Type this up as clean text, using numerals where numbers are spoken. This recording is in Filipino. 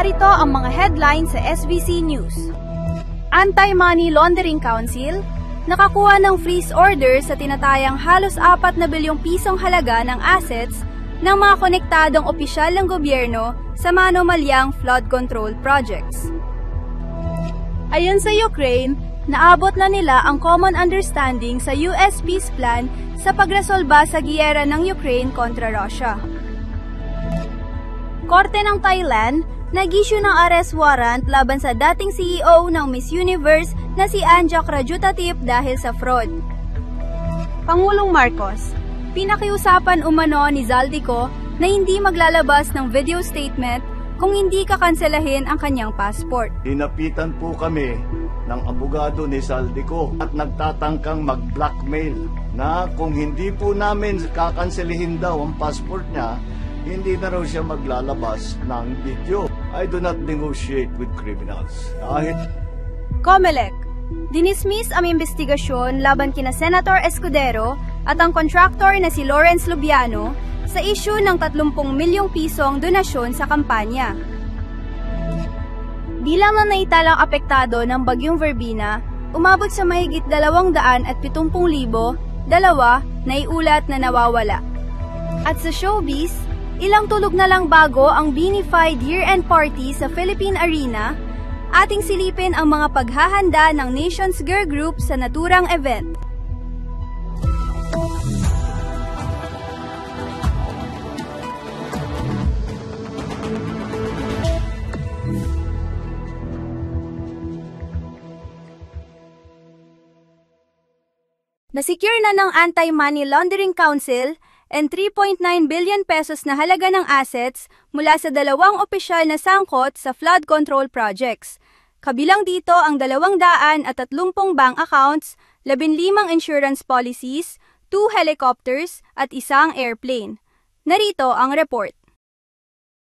Narito ang mga headlines sa SBC News. Anti-Money Laundering Council nakakuha ng freeze order sa tinatayang halos 4 na bilyong pisong halaga ng assets ng mga konektadong opisyal ng gobyerno sa manomalyang flood control projects. Ayon sa Ukraine, naabot na nila ang common understanding sa US peace plan sa pagresolba sa giyera ng Ukraine kontra Russia. Korte ng Thailand nag-issue ng arrest warrant laban sa dating CEO ng Miss Universe na si Anjak Rajutatip dahil sa fraud. Pangulong Marcos, pinakiusapan umano ni Zaldico na hindi maglalabas ng video statement kung hindi kakanselahin ang kanyang passport. Hinapitan po kami ng abogado ni Zaldico at nagtatangkang mag-blackmail na kung hindi po namin kakanselihin daw ang passport niya, hindi na raw siya maglalabas ng video. I do not negotiate with criminals. COMELEC, dinismiss ang investigasyon laban kina Senator Escudero at ang contractor na si Lawrence Lubiano sa issue ng 30 milyong pisong donasyon sa kampanya. Bilang na naitalang apektado ng Bagyong Verbena, umabot sa mahigit 270,000, dalawa na iulat na nawawala. At sa showbiz, ilang tulog na lang bago ang Beanified Year-End Party sa Philippine Arena, ating silipin ang mga paghahanda ng Nations Girl Group sa naturang event. Nasecure na ng Anti-Money Laundering Council and 3.9 billion pesos na halaga ng assets mula sa 2 opisyal na sangkot sa flood control projects. Kabilang dito ang 230 bank accounts, 15 insurance policies, 2 helicopters at 1 airplane. Narito ang report.